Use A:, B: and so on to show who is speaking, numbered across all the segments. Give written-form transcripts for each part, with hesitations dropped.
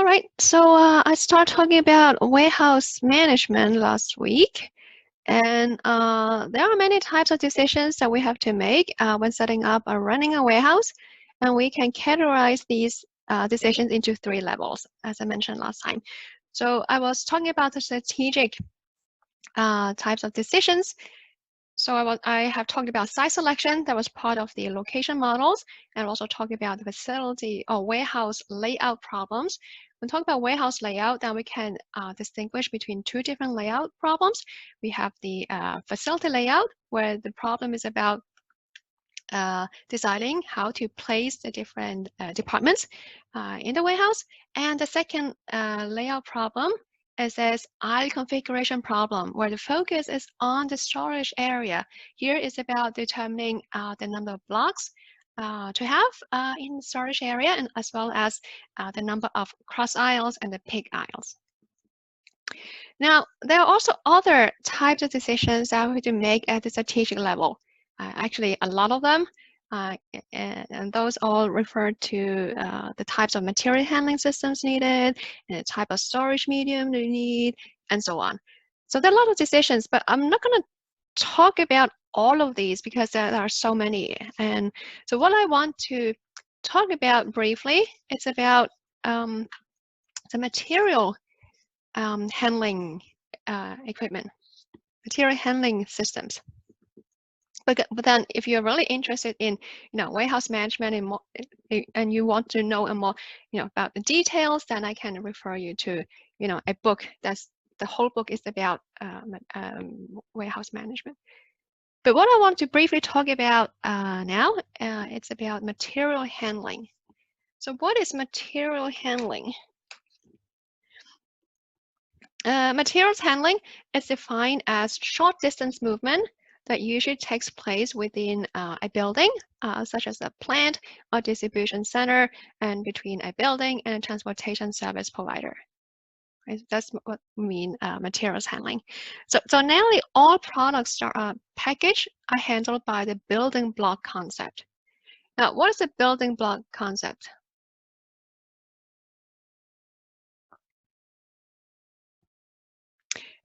A: All right, so I started talking about warehouse management last week, and there are many types of decisions that we have to make when setting up or running a warehouse, and we can categorize these decisions into 3 levels, as I mentioned last time. So I was talking about the strategic types of decisions. So I have talked about site selection, that was part of the location models, and also talked about the facility or warehouse layout problems. When we talk about warehouse layout, then we can distinguish between 2 different layout problems. We have the facility layout, where the problem is about deciding how to place the different departments in the warehouse. And the second layout problem is this aisle configuration problem, where the focus is on the storage area. Here is about determining the number of blocks to have in the storage area, and as well as the number of cross aisles and the pick aisles. Now, there are also other types of decisions that we have to make at the strategic level. Actually, a lot of them, and those all refer to the types of material handling systems needed, and the type of storage medium they need, and so on. So there are a lot of decisions, but I'm not going to talk about all of these because there are so many. And so what I want to talk about briefly is about the material handling equipment, material handling systems. But then, if you're really interested in, warehouse management and you want to know more, about the details, then I can refer you to, a book. The whole book is about warehouse management. But what I want to briefly talk about now, it's about material handling. So, what is material handling? Materials handling is defined as short distance movement that usually takes place within a building, such as a plant or distribution center, and between a building and a transportation service provider. Right? That's what we mean materials handling. So nearly all products that are packaged are handled by the building block concept. Now, what is the building block concept?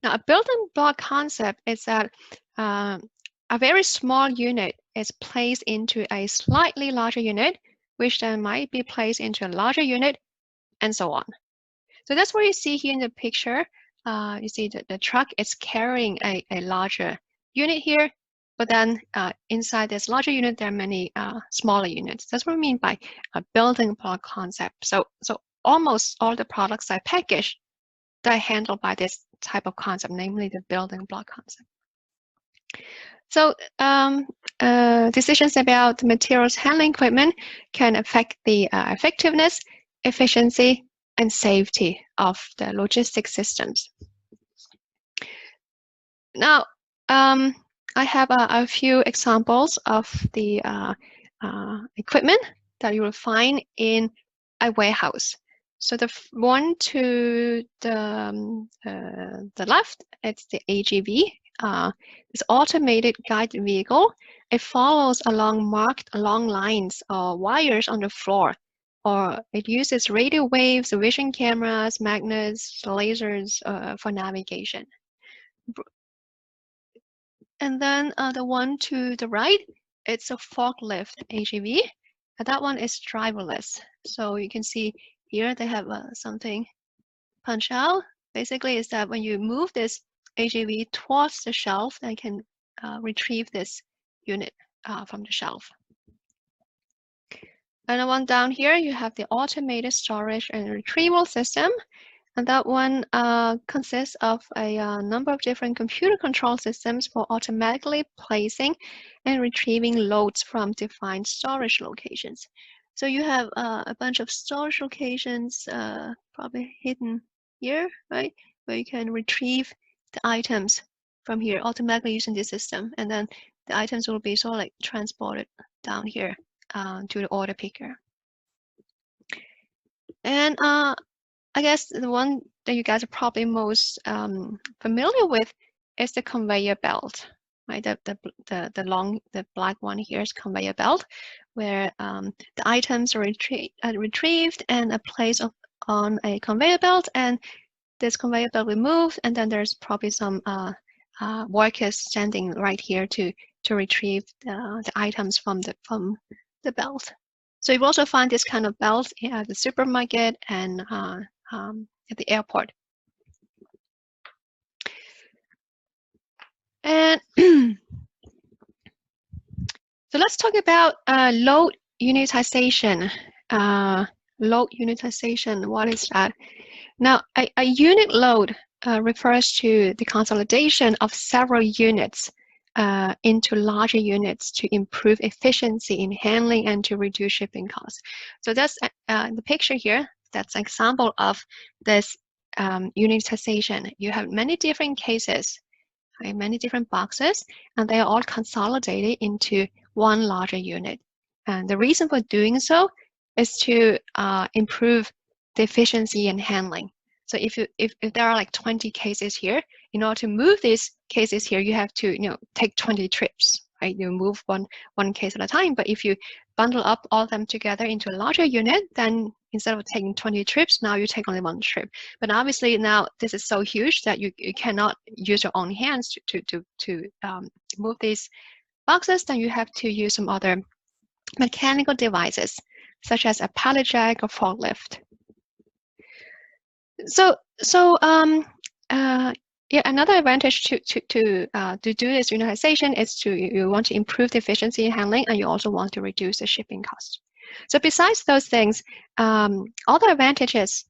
A: Now, a building block concept is that a very small unit is placed into a slightly larger unit, which then might be placed into a larger unit, and so on. So that's what you see here in the picture. You see that the truck is carrying a larger unit here, but then inside this larger unit, there are many smaller units. That's what we mean by a building block concept. So almost all the products are packaged that are handled by this type of concept, namely the building block concept. So decisions about materials handling equipment can affect the effectiveness, efficiency, and safety of the logistics systems. Now, I have a few examples of the equipment that you will find in a warehouse. So the one to the left, it's the AGV. This automated guided vehicle. It follows along marked long lines or wires on the floor, or it uses radio waves, vision cameras, magnets, lasers for navigation. And then the one to the right, it's a forklift AGV. That one is driverless. So you can see here they have something punch out. Basically, is that when you move this AGV towards the shelf, then you can retrieve this unit from the shelf. And the one down here, you have the automated storage and retrieval system. And that one consists of a number of different computer control systems for automatically placing and retrieving loads from defined storage locations. So you have a bunch of storage locations probably hidden here, right? Where you can retrieve the items from here automatically using this system. And then the items will be sort of like transported down here to the order picker. And I guess the one that you guys are probably most familiar with is the conveyor belt, right? The black one here is conveyor belt, where the items are retrieved and placed on a conveyor belt, and this conveyor belt will move, and then there's probably some workers standing right here to retrieve the items from the belt. So you also find this kind of belt at the supermarket and at the airport. And so let's talk about load unitization. Load unitization, what is that? Now, a unit load refers to the consolidation of several units into larger units to improve efficiency in handling and to reduce shipping costs. So that's the picture here. That's an example of this unitization. You have many different cases, right, many different boxes, and they are all consolidated into one larger unit. And the reason for doing so is to improve the efficiency in handling. So if there are like 20 cases here, in order to move these cases here, you have to take 20 trips, right? You move one case at a time. But if you bundle up all of them together into a larger unit, then instead of taking 20 trips, now you take only one trip. But obviously now this is so huge that you cannot use your own hands to move these boxes. Then you have to use some other mechanical devices, such as a pallet jack or forklift. Yeah, another advantage to do this unitization is you want to improve the efficiency in handling, and you also want to reduce the shipping cost. So besides those things, other advantages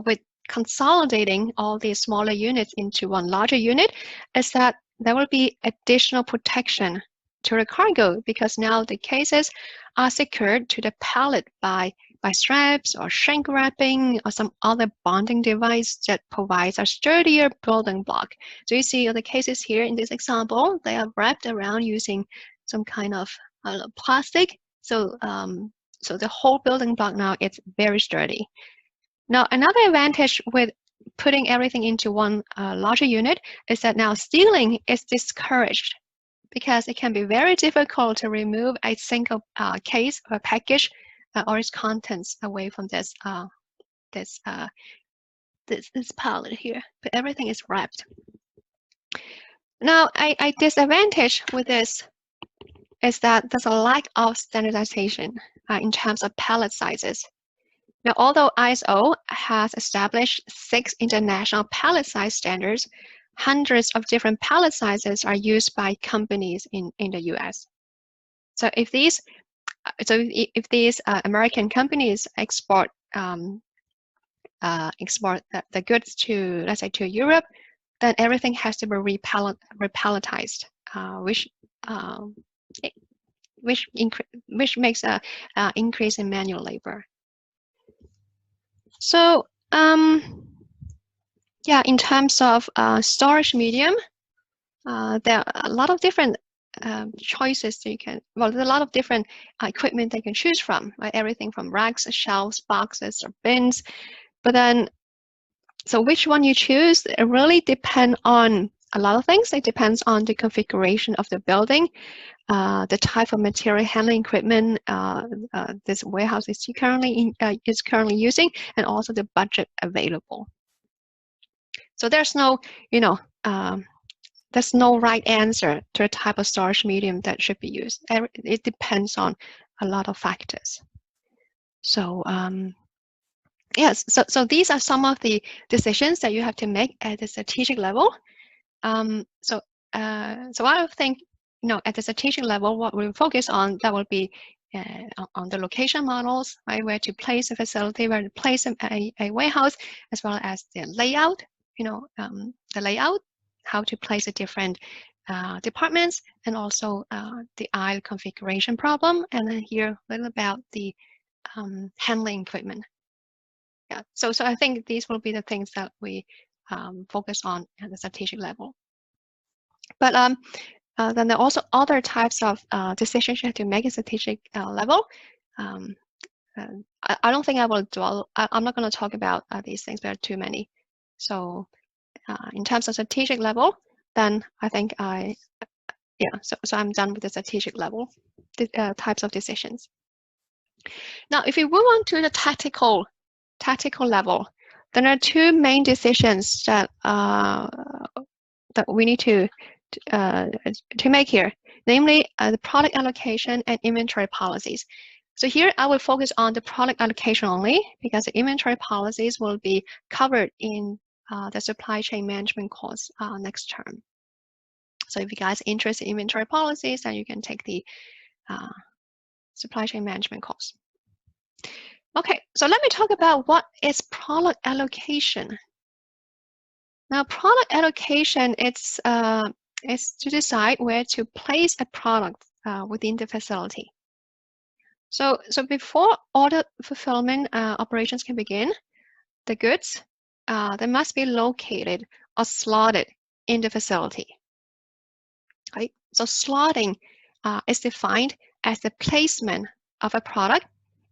A: with consolidating all these smaller units into one larger unit is that there will be additional protection to the cargo, because now the cases are secured to the pallet by straps or shrink wrapping or some other bonding device that provides a sturdier building block. So you see the cases here in this example, they are wrapped around using some kind of plastic. So the whole building block now is very sturdy. Now, another advantage with putting everything into one larger unit is that now stealing is discouraged, because it can be very difficult to remove a single case or package or its contents away from this pallet here. But everything is wrapped. Now, a disadvantage with this is that there's a lack of standardization in terms of pallet sizes. Now, although ISO has established 6 international pallet size standards, hundreds of different pallet sizes are used by companies in the US. So if these American companies export the goods to, let's say, to Europe, then everything has to be repalletized, which makes an increase in manual labor. So yeah, in terms of storage medium, there are a lot of different choices that there's a lot of different equipment they can choose from, right? Everything from racks, shelves, boxes, or bins. But then, so which one you choose, it really depends on a lot of things. It depends on the configuration of the building, the type of material handling equipment this warehouse is currently using, and also the budget available. So there's no, there's no right answer to a type of storage medium that should be used. It depends on a lot of factors. So yes, so these are some of the decisions that you have to make at the strategic level. So I think, at the strategic level, what we focus on, that will be on the location models, right? Where to place a facility, where to place a warehouse, as well as the layout, the layout, how to place the different departments, and also the aisle configuration problem, and then here a little about the handling equipment. Yeah, so I think these will be the things that we focus on at the strategic level. But then there are also other types of decisions you have to make at strategic level. I don't think I will dwell. I'm not going to talk about these things. There are too many. So in terms of strategic level, then I think so I'm done with the strategic level types of decisions. Now, if we move on to the tactical tactical level, there are two main decisions that we need to make here, namely the product allocation and inventory policies. So here I will focus on the product allocation only because the inventory policies will be covered in the supply chain management course next term. So if you guys are interested in inventory policies, then you can take the supply chain management course. Okay, so let me talk about what is product allocation. Now, product allocation is to decide where to place a product within the facility. So before order fulfillment operations can begin, the goods they must be located or slotted in the facility. Right? So slotting is defined as the placement of a product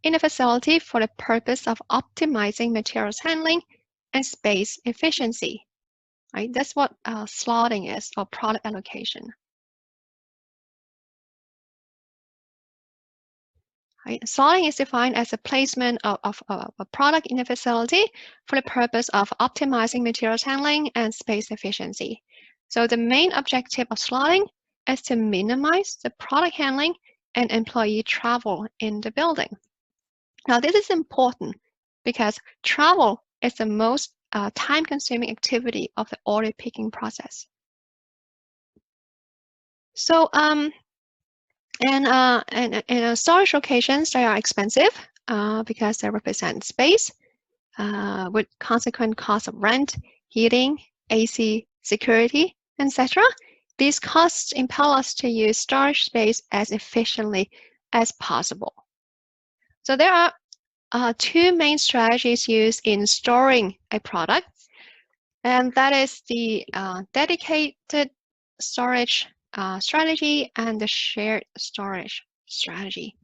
A: in a facility for the purpose of optimizing materials handling and space efficiency. Right? That's what slotting is, or product allocation. Right? Slotting is defined as a placement of a product in a facility for the purpose of optimizing materials handling and space efficiency. So the main objective of slotting is to minimize the product handling and employee travel in the building. Now, this is important because travel is the most time-consuming activity of the order picking process. So, and storage locations, they are expensive because they represent space with consequent cost of rent, heating, AC, security, etc. These costs impel us to use storage space as efficiently as possible. So there are two main strategies used in storing a product, and that is the dedicated storage strategy and the shared storage strategy.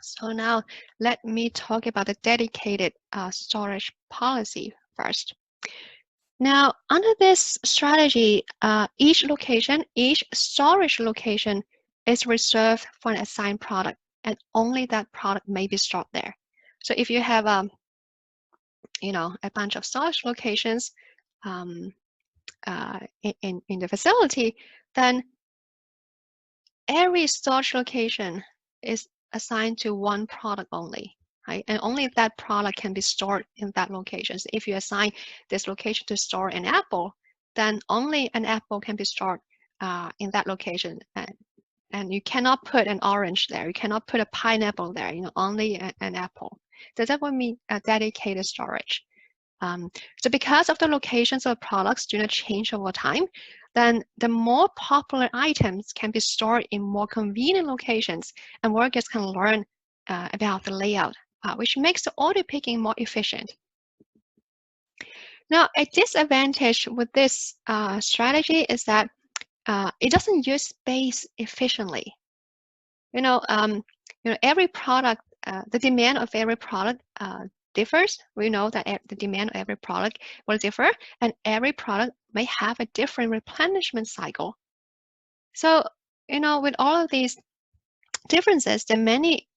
A: So now let me talk about the dedicated storage policy first. Now, under this strategy, each storage location is reserved for an assigned product, and only that product may be stored there. So if you have a bunch of storage locations in the facility, then every storage location is assigned to one product only, right? And only that product can be stored in that location. So if you assign this location to store an apple, then only an apple can be stored in that location. And you cannot put an orange there. You cannot put a pineapple there, only an apple. So that would mean a dedicated storage. So because of the locations of products do not change over time, then the more popular items can be stored in more convenient locations, and workers can learn about the layout, which makes the order picking more efficient. Now, a disadvantage with this strategy is that it doesn't use space efficiently. Every product, the demand of every product differs. We know that the demand of every product will differ, and every product may have a different replenishment cycle. So, with all of these differences, the many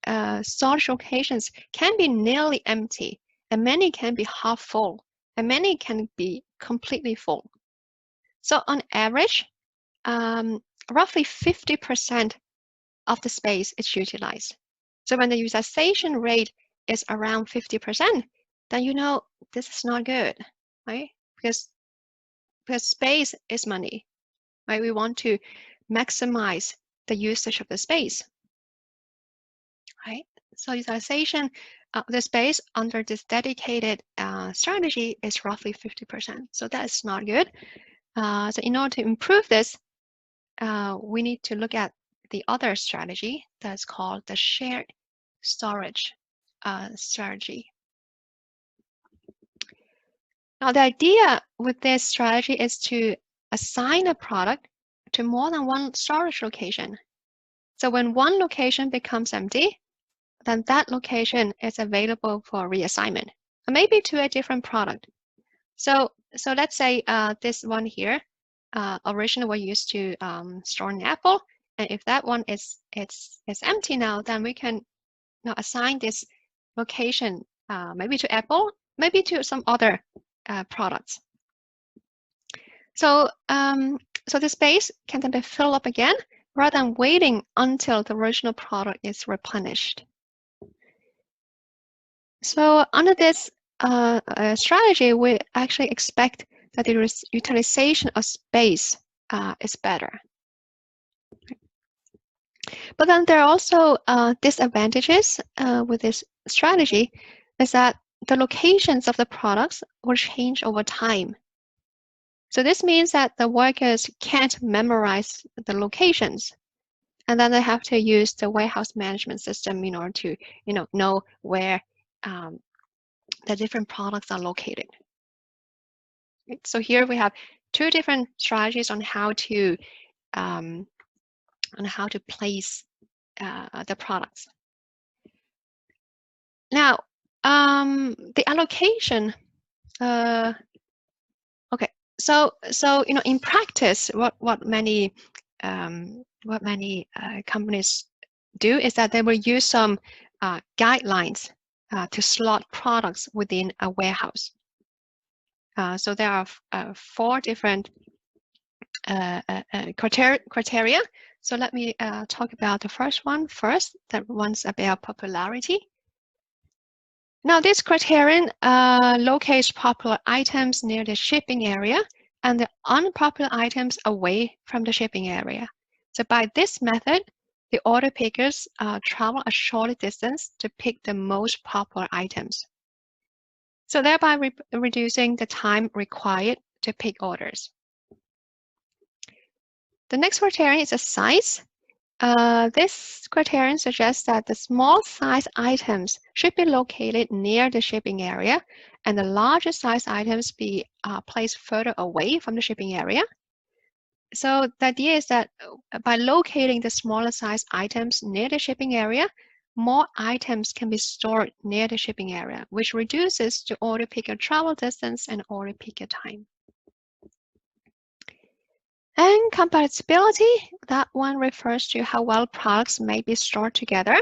A: storage locations can be nearly empty, and many can be half full, and many can be completely full. So on average, roughly 50% of the space is utilized. So when the utilization rate is around 50%, then this is not good, right? Because space is money, right? We want to maximize the usage of the space, right? So utilization of the space under this dedicated strategy is roughly 50%. So that's not good. So in order to improve this, we need to look at the other strategy that's called the shared storage strategy. Now, the idea with this strategy is to assign a product to more than one storage location. So when one location becomes empty, then that location is available for reassignment, or maybe to a different product. So let's say this one here, originally we used to store an apple, and if that one is empty now, then we can now assign this location maybe to Apple, maybe to some other products. So, so the space can then be filled up again rather than waiting until the original product is replenished. So under this strategy, we actually expect that the utilization of space is better. But then there are also disadvantages with this strategy, is that the locations of the products will change over time. So this means that the workers can't memorize the locations, and then they have to use the warehouse management system in order to, know where the different products are located. Right? So here we have two different strategies on how to place the products. Now, the allocation. Okay, so in practice, what many companies do is that they will use some guidelines to slot products within a warehouse. So there are 4 different criteria. So let me talk about the first one first. That one's about popularity. Now, this criterion locates popular items near the shipping area and the unpopular items away from the shipping area. So by this method, the order pickers travel a short distance to pick the most popular items. So thereby reducing the time required to pick orders. The next criterion is a size. This criterion suggests that the small size items should be located near the shipping area and the larger size items be placed further away from the shipping area. So the idea is that by locating the smaller size items near the shipping area, more items can be stored near the shipping area, which reduces the order picker travel distance and order picker time. And compatibility, that one refers to how well products may be stored together.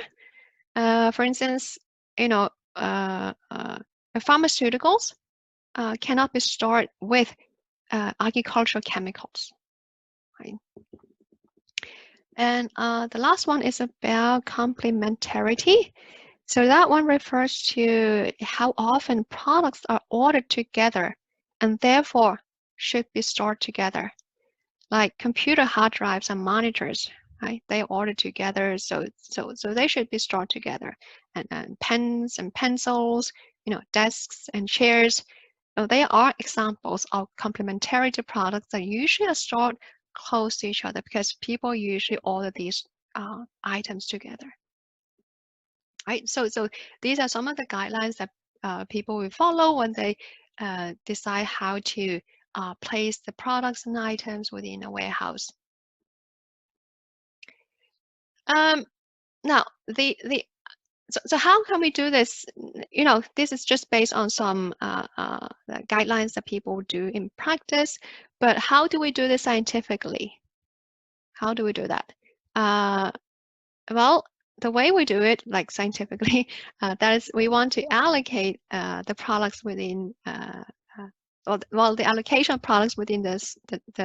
A: For instance, pharmaceuticals cannot be stored with agricultural chemicals. Right? And the last one is about complementarity. So that one refers to how often products are ordered together and therefore should be stored together. Like computer hard drives and monitors, right? They order together, so they should be stored together. And pens and pencils, desks and chairs. They are examples of complementarity products that usually are stored close to each other because people usually order these items together. Right? So these are some of the guidelines that people will follow when they decide how to place the products and items within a warehouse. Now, so how can we do this? This is just based on some guidelines that people do in practice, but how do we do this scientifically? How do we do that? Well, the way we do it, like scientifically, that is we want to allocate the products within the allocation of products within the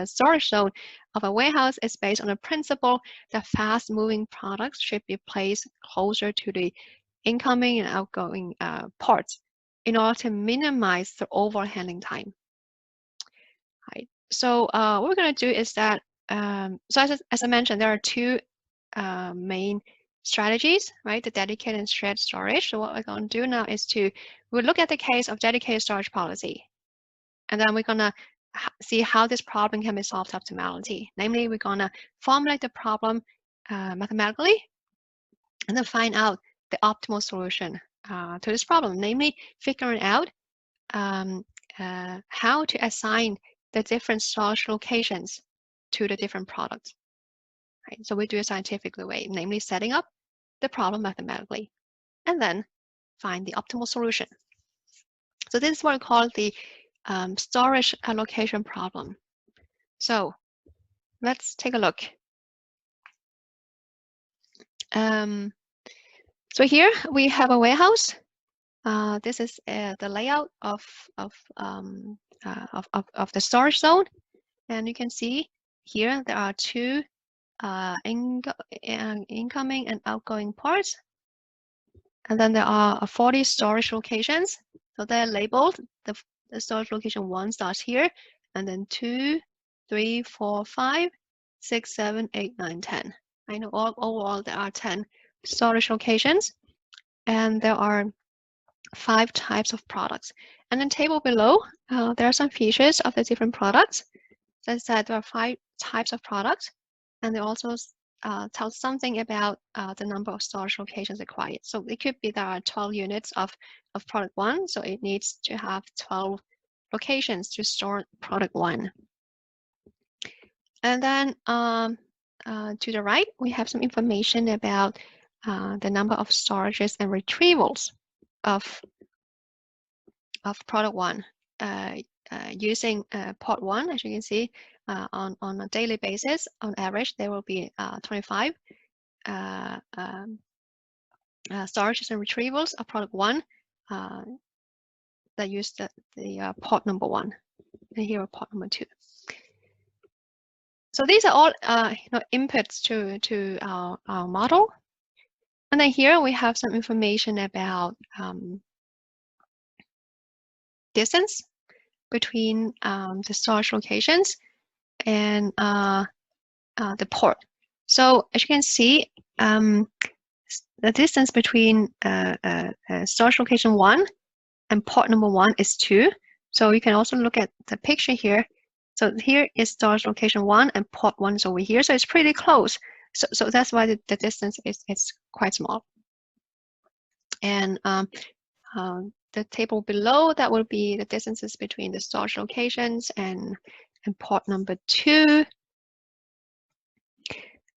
A: storage zone of a warehouse is based on the principle that fast-moving products should be placed closer to the incoming and outgoing ports in order to minimize the overall handling time. Right. So what we're going to do is that, so as I mentioned, there are 2 main strategies, right? The dedicated and shared storage. So what we're going to do now is we'll look at the case of dedicated storage policy. And then we're going to see how this problem can be solved to optimality. Namely, we're going to formulate the problem mathematically and then find out the optimal solution to this problem, namely figuring out how to assign the different storage locations to the different products. Right? So we do it scientifically way, namely setting up the problem mathematically and then find the optimal solution. So this is what we call the storage allocation problem. So let's take a look. So here we have a warehouse This is the layout of the storage zone, and you can see here there are two incoming and outgoing ports, and then there are 40 storage locations. So they're labeled. The storage location 1 starts here, and then 2, 3, 4, 5, 6, 7, 8, 9, 10. I know overall there are 10 storage locations, and there are 5 types of products. And then table below, there are some features of the different products. As I said, there are 5 types of products, and they also tell something about the number of storage locations required. So it could be there are 12 units of product 1, so it needs to have 12 locations to store product 1. And then to the right, we have some information about the number of storages and retrievals of product 1 using port 1. As you can see, on a daily basis, on average, there will be 25 storages and retrievals of product 1 that use the port number 1, and here are port number 2. So these are all inputs to our model. And then here we have some information about distance between the storage locations and the port. So as you can see, the distance between storage location 1 and port number 1 is 2. So you can also look at the picture here. So here is storage location 1 and port 1 is over here. So it's pretty close. So that's why the distance is quite small. And the table below, that will be the distances between the storage locations and port number 2.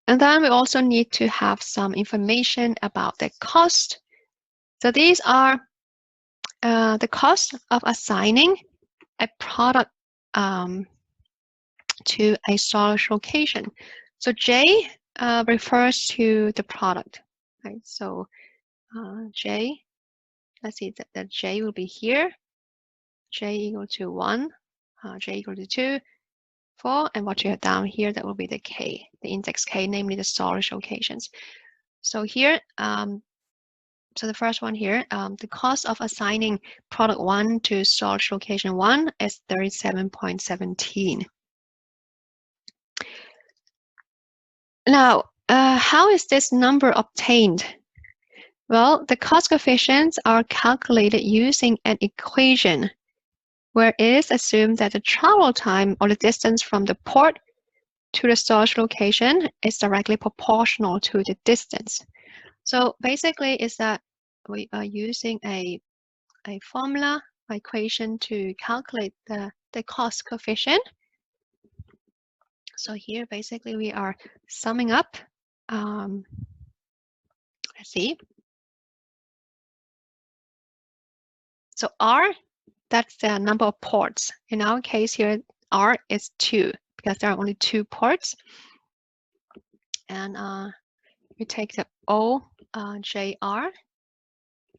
A: And then we also need to have some information about the cost. So these are the cost of assigning a product to a storage location. So J refers to the product, right? So J, let's see, the J will be here. J equal to 1, J equal to 2, 4, and what you have down here, that will be the K, the index K, namely the storage locations. So here, so the first one here, the cost of assigning product 1 to storage location 1 is 37.17. Now, how is this number obtained? Well, the cost coefficients are calculated using an equation where it is assumed that the travel time or the distance from the port to the storage location is directly proportional to the distance. So basically is that we are using a formula, equation to calculate the cost coefficient. So here basically we are summing up, let's see. So R, that's the number of ports. In our case here, R is 2 because there are only 2 ports. And we take the OJR.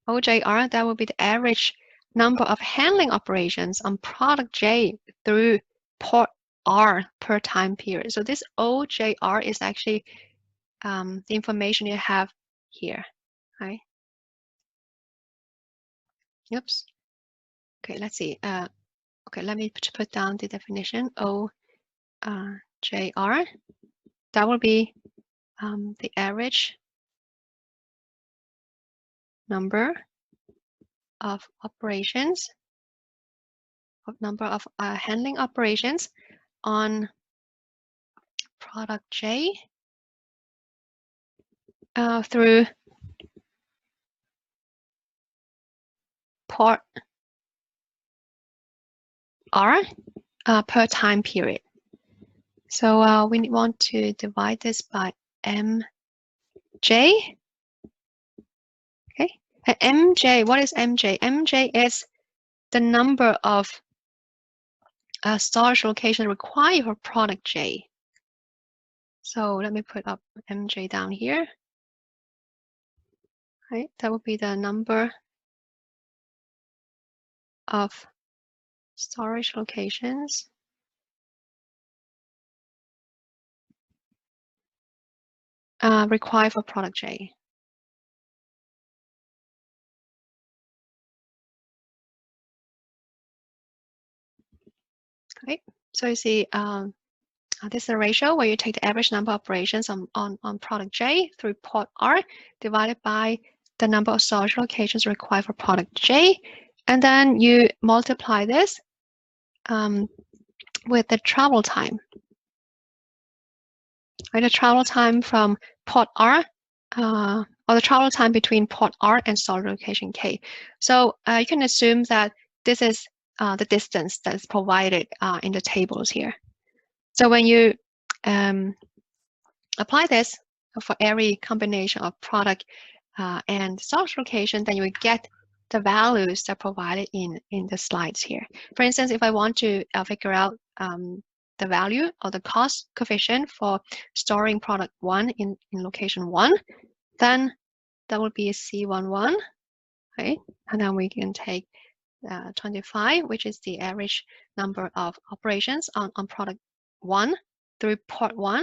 A: OJR, that will be the average number of handling operations on product J through port R per time period. So this OJR is actually the information you have here, right? Oops. Okay, let's see. Okay, let me put down the definition. OJR, that will be the average number of operations, number of handling operations on product J through port R per time period. So we want to divide this by MJ. Okay, and MJ, what is MJ? MJ is the number of storage location required for product J. So let me put up MJ down here. Right, that would be the number of storage locations required for product J. Okay, so you see this is the ratio where you take the average number of operations on product J through port R divided by the number of storage locations required for product J, and then you multiply this with the travel time. Right, the travel time from port R, or the travel time between port R and storage location K. So you can assume that this is the distance that is provided in the tables here. So when you apply this for every combination of product and storage location, then you will get the values that are provided in the slides here. For instance, if I want to figure out the value or the cost coefficient for storing product 1 in location 1, then that would be C11, right? And then we can take 25, which is the average number of operations on product 1 through port 1.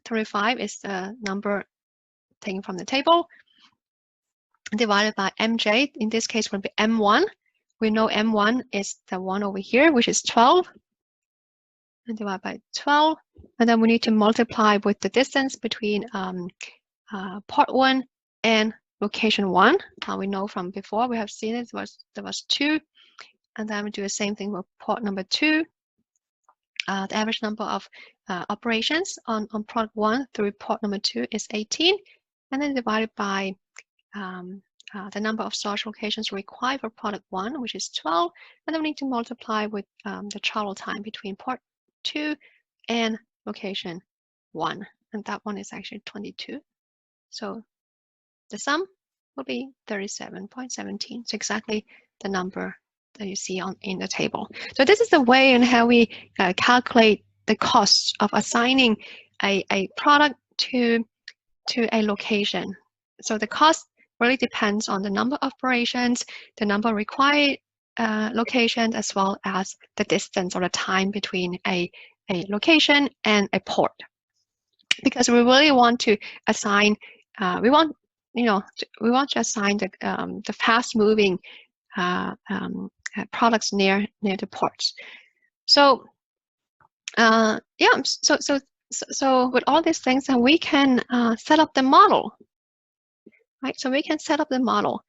A: 35 is the number taken from the table, divided by MJ. In this case, will be M1. We know M1 is the one over here, which is 12. And divide by 12. And then we need to multiply with the distance between port 1 and location 1. We know from before, we have seen it, there was 2. And then we do the same thing with port number 2. The average number of operations on product 1 through port number 2 is 18. And then divided by the number of storage locations required for product 1, which is 12. And then we need to multiply with the travel time between port 2 and location 1. And that one is actually 22. So the sum will be 37.17. So exactly the number that you see in the table. So this is the way in how we calculate the cost of assigning a product to a location. So the cost really depends on the number of operations, the number of required locations, as well as the distance or the time between a location and a port. Because we really want to assign, we want to assign the fast-moving products near the ports. So so with all these things, then we can set up the model, right? So we can set up the model,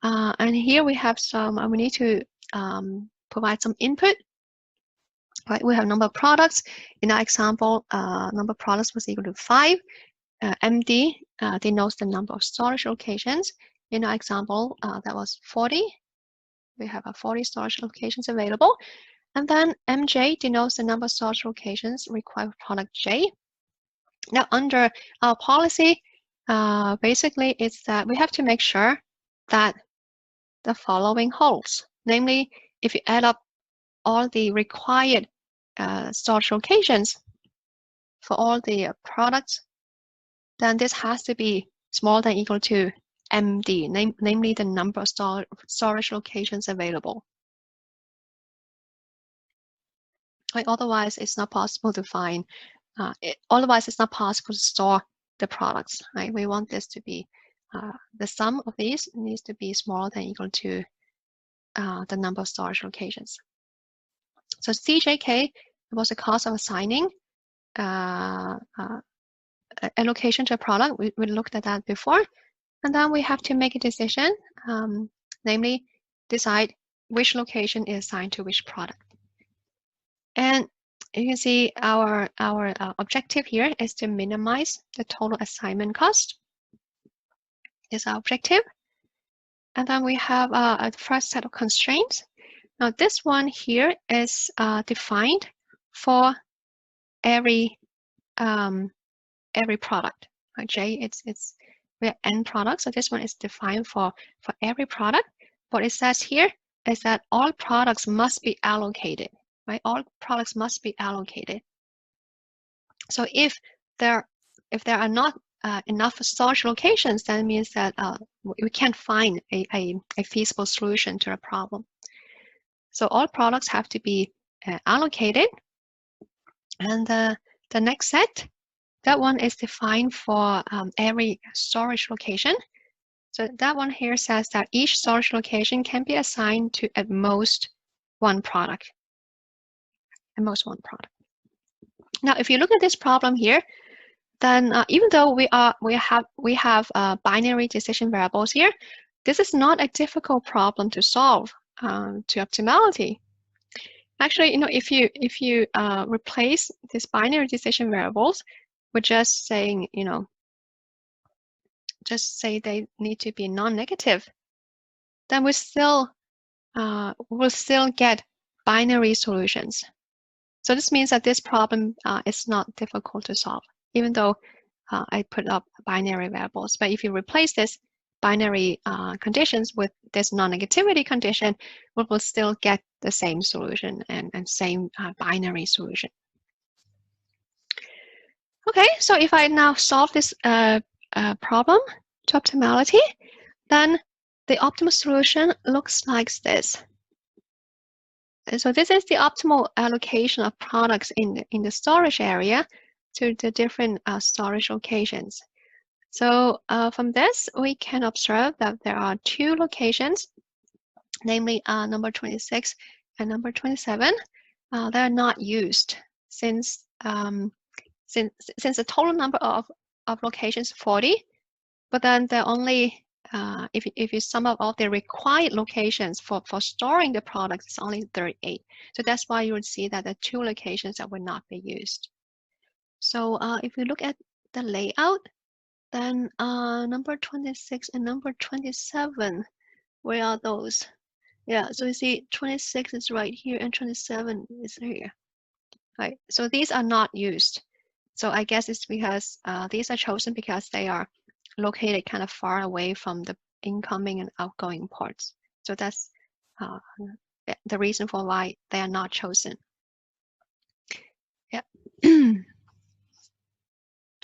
A: and here we have some. We need to provide some input. Right? We have number of products. In our example, number of products was equal to 5. MD denotes the number of storage locations. In our example, that was 40. We have 40 storage locations available. And then MJ denotes the number of storage locations required for product J. Now, under our policy, basically, it's that we have to make sure that the following holds. Namely, if you add up all the required storage locations for all the products, then this has to be smaller than or equal to MD, namely the number of storage locations available. Like, otherwise, it's not possible to find. Otherwise, it's not possible to store the products. Right? We want this to be the sum of these needs to be smaller than or equal to the number of storage locations. So CJK was the cost of assigning a location to a product. We looked at that before. And then we have to make a decision, namely decide which location is assigned to which product. And you can see our objective here is to minimize the total assignment cost. Is our objective. And then we have a first set of constraints. Now this one here is defined for every product. J, we have n products, so this one is defined for every product. What it says here is that all products must be allocated. Right? All products must be allocated. So if there are not enough storage locations, that means that we can't find a feasible solution to a problem. So all products have to be allocated. And the next set, that one is defined for every storage location. So that one here says that each storage location can be assigned to at most one product. At most one product. Now, if you look at this problem here, then even though we have binary decision variables here, this is not a difficult problem to solve to optimality. Actually, if you replace these binary decision variables with just saying, just say they need to be non-negative, then we will still get binary solutions. So this means that this problem is not difficult to solve, even though I put up binary variables. But if you replace this binary conditions with this non-negativity condition, we will still get the same solution and same binary solution. Okay, so if I now solve this problem to optimality, then the optimal solution looks like this. And so this is the optimal allocation of products in the storage area to the different storage locations. So from this, we can observe that there are two locations, namely number 26 and number 27. They are not used since the total number of locations is 40, but then they're only if you sum up all the required locations for storing the products, it's only 38. So that's why you would see that the two locations that will not be used. So if we look at the layout, then number 26 and number 27, where are those? Yeah, so you see 26 is right here and 27 is here. Right, so these are not used. So I guess it's because these are chosen because they are located kind of far away from the incoming and outgoing ports. So that's the reason for why they are not chosen. Yeah.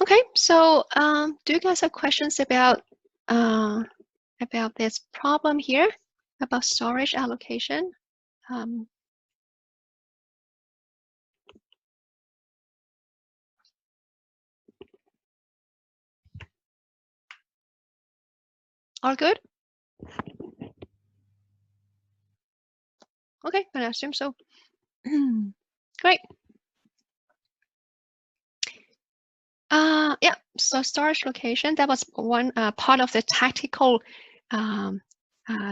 A: Okay, so do you guys have questions about this problem here, about storage allocation? All good? Okay, I assume so. Great. Yeah, so storage location, that was one part of the tactical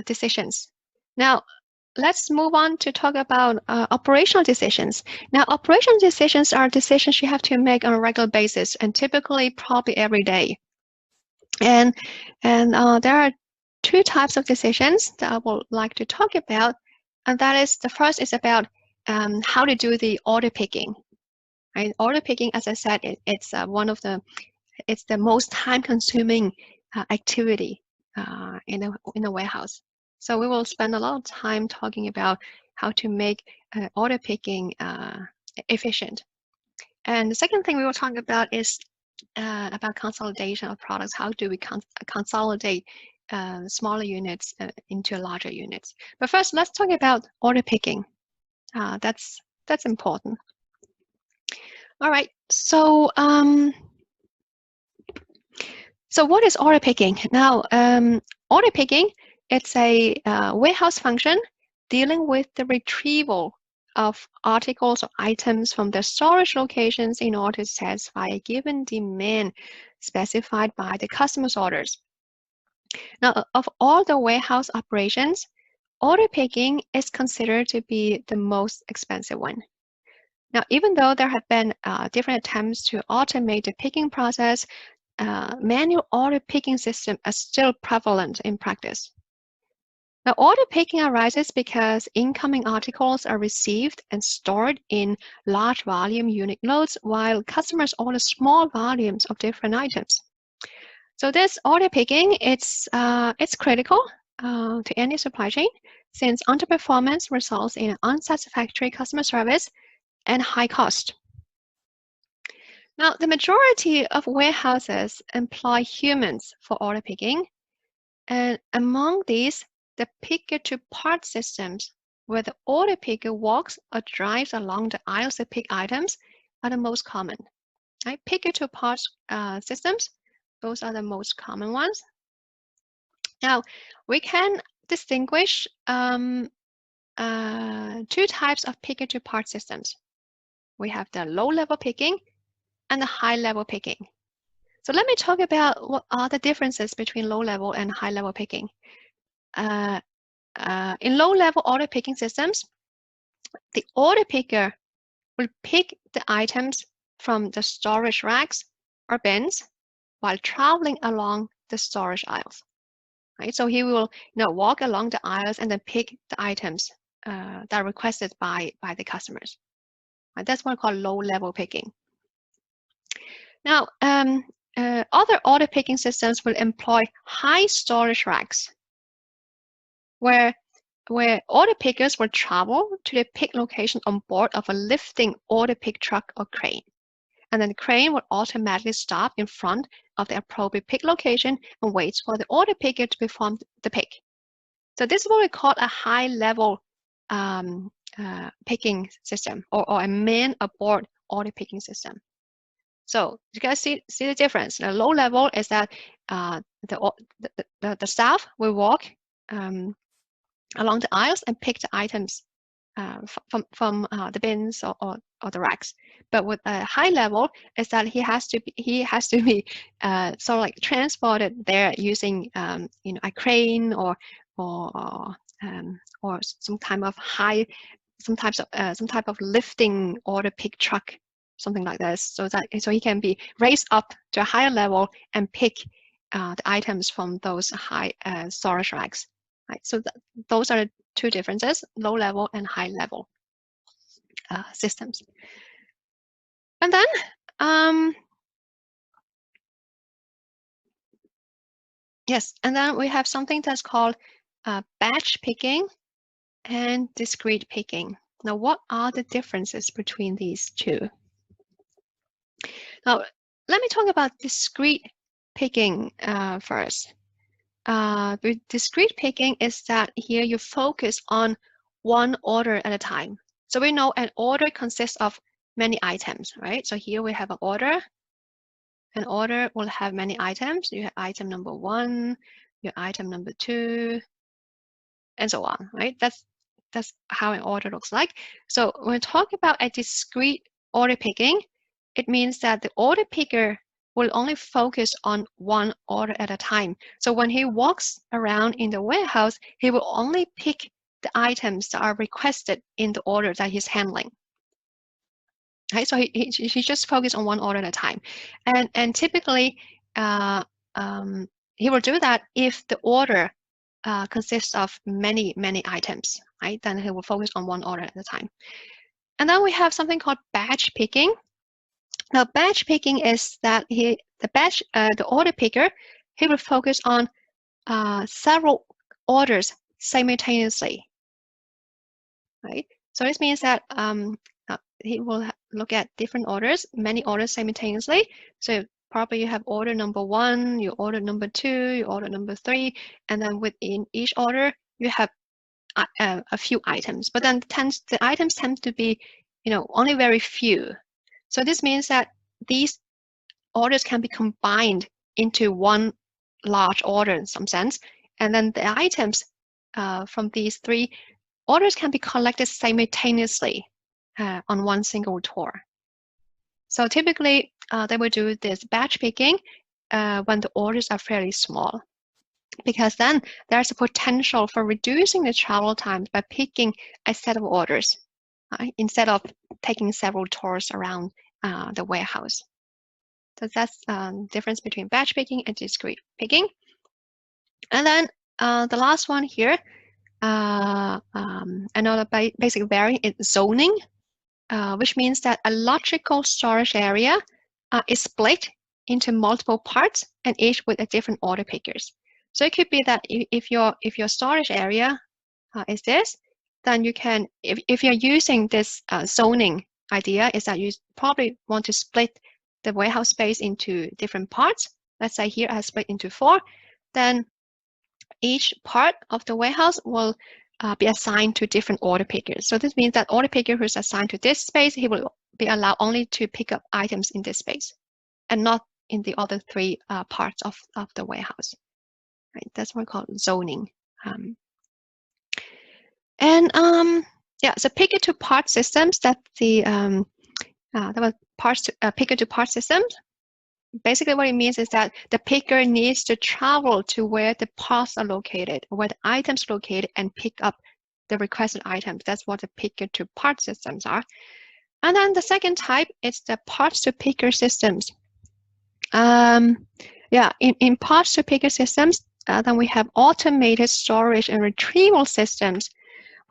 A: decisions. Now, let's move on to talk about operational decisions. Now, operational decisions are decisions you have to make on a regular basis, and typically probably every day. And there are two types of decisions that I would like to talk about, and that is, the first is about how to do the order picking. Right? Order picking, as I said, it's the most time-consuming activity in a warehouse. So we will spend a lot of time talking about how to make order picking efficient. And the second thing we will talk about is about consolidation of products. How do we consolidate smaller units into larger units? But first, let's talk about order picking. That's important. All right. So what is order picking? Now, order picking, it's a warehouse function dealing with the retrieval of articles or items from the storage locations in order to satisfy a given demand specified by the customer's orders. Now, of all the warehouse operations, order picking is considered to be the most expensive one. Now, even though there have been different attempts to automate the picking process, manual order picking systems are still prevalent in practice. Now, order picking arises because incoming articles are received and stored in large volume unit loads, while customers order small volumes of different items. So this order picking, it's critical to any supply chain, since underperformance results in unsatisfactory customer service and high cost. Now, the majority of warehouses employ humans for order picking, and among these, the picker-to-part systems where the order picker walks or drives along the aisles to pick items are the most common. Right? Picker-to-part systems, those are the most common ones. Now, we can distinguish two types of picker-to-part systems. We have the low-level picking and the high-level picking. So let me talk about what are the differences between low-level and high-level picking. In low-level order picking systems, the order picker will pick the items from the storage racks or bins while traveling along the storage aisles. Right? So he will walk along the aisles and then pick the items that are requested by the customers. Right? That's what we call low-level picking. Now, other order picking systems will employ high storage racks where order pickers will travel to the pick location on board of a lifting order pick truck or crane. And then the crane will automatically stop in front of the appropriate pick location and waits for the order picker to perform the pick. So this is what we call a high-level picking system or a man-aboard order picking system. So you guys see the difference. The low level is that the staff will walk along the aisles and pick the items from the bins or the racks. But with a high level is that he has to be sort of like transported there using a crane or some type of lifting order pick truck, something like this, so he can be raised up to a higher level and pick the items from those high storage racks. Right. So those are the two differences: low level and high level systems. And then yes, and then we have something that's called batch picking and discrete picking. Now, what are the differences between these two? Now, let me talk about discrete picking first. With discrete picking is that here you focus on one order at a time. So we know an order consists of many items, right? So here we have an order. An order will have many items. You have item number 1, your item number 2, and so on, right? That's how an order looks like. So when we talk about a discrete order picking, it means that the order picker will only focus on one order at a time. So when he walks around in the warehouse, he will only pick the items that are requested in the order that he's handling. Right? So he just focuses on one order at a time. And typically, he will do that if the order consists of many items, right? Then he will focus on one order at a time. And then we have something called batch picking. Now, batch picking is that the order picker, he will focus on several orders simultaneously, right? So this means that he will look at different orders, many orders simultaneously. So probably you have order number 1, you order number 2, you order number 3, and then within each order you have a few items. But then the items tend to be, only very few. So this means that these orders can be combined into one large order in some sense, and then the items from these 3 orders can be collected simultaneously on one single tour. So typically, they will do this batch picking when the orders are fairly small, because then there's a potential for reducing the travel time by picking a set of orders instead of taking several tours around the warehouse. So that's the difference between batch picking and discrete picking. And then the last one here, another basic variant is zoning, which means that a logical storage area is split into multiple parts and each with a different order pickers. So it could be that if your storage area is this, then you can, if you're using this zoning idea, is that you probably want to split the warehouse space into different parts. Let's say here I split into 4, then each part of the warehouse will be assigned to different order pickers. So this means that order picker who's assigned to this space, he will be allowed only to pick up items in this space and not in the other 3 parts of the warehouse. Right? That's what we call zoning. Yeah, so picker-to-part systems, that was picker-to-part systems. Basically, what it means is that the picker needs to travel to where the parts are located, where the items are located, and pick up the requested items. That's what the picker-to-part systems are. And then the second type is the parts-to-picker systems. Yeah, in parts-to-picker systems, then we have automated storage and retrieval systems.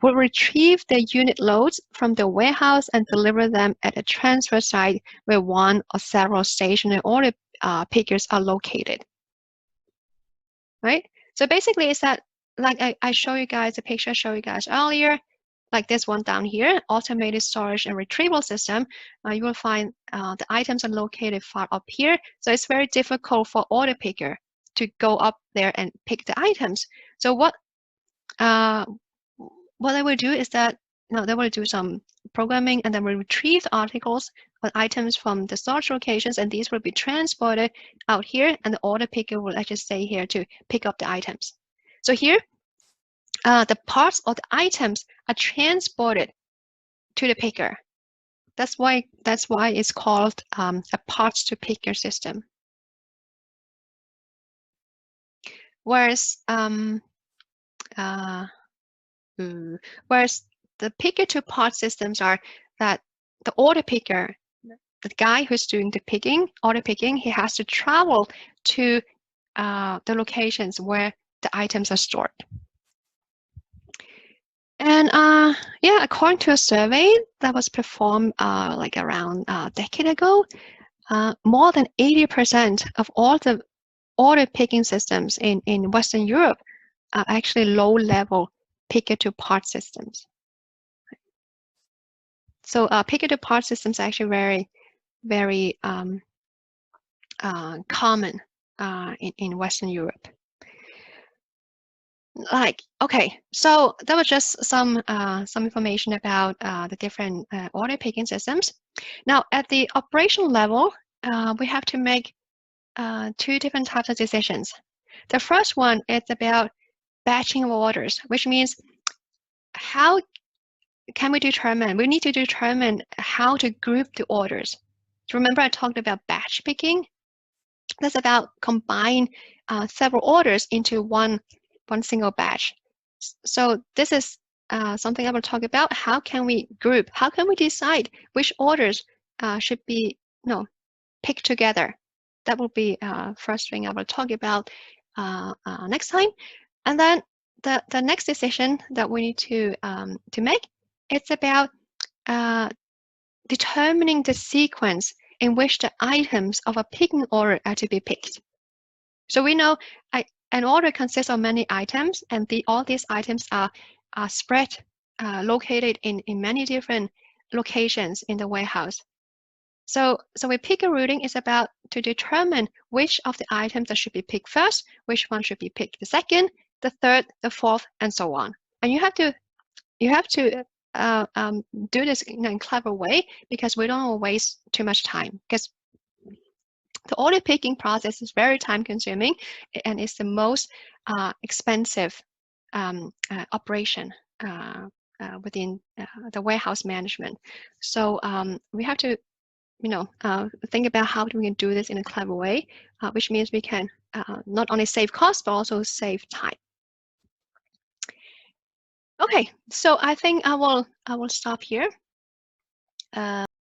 A: Will retrieve the unit loads from the warehouse and deliver them at a transfer site where one or several stationary order pickers are located. Right? So basically, it's that, like I show you guys the picture I showed you guys earlier, like this one down here, automated storage and retrieval system. You will find the items are located far up here, so it's very difficult for order picker to go up there and pick the items. So what they will do is that they will do some programming and then will retrieve the articles or items from the storage locations, and these will be transported out here, and the order picker will actually stay here to pick up the items. So here, the parts or the items are transported to the picker. That's why it's called a parts-to-picker system. Whereas the picker-to-part systems are that the order picker, the guy who's doing the order picking, he has to travel to the locations where the items are stored. And yeah, according to a survey that was performed like around a decade ago, more than 80% of all the order picking systems in Western Europe are actually low-level picker-to-part systems. So picker-to-part systems are actually very, very common in Western Europe. Okay, so that was just some information about the different order picking systems. Now, at the operational level, we have to make 2 different types of decisions. The first one is about batching of orders, which means how can we determine? We need to determine how to group the orders. Remember, I talked about batch picking. That's about combine several orders into one single batch. So this is something I will talk about. How can we group? How can we decide which orders should be picked together? That will be first thing I will talk about next time. And then the next decision that we need to make, it's about determining the sequence in which the items of a picking order are to be picked. So we know an order consists of many items, and all these items are spread, located in many different locations in the warehouse. So with picker routing is about to determine which of the items that should be picked first, which one should be picked the second, the third, the fourth, and so on. And you have to do this in a clever way, because we don't want to waste too much time, because the order picking process is very time consuming, and it's the most expensive operation within the warehouse management. So we have to think about how we can do this in a clever way, which means we can not only save cost, but also save time. Okay, so I think I will stop here.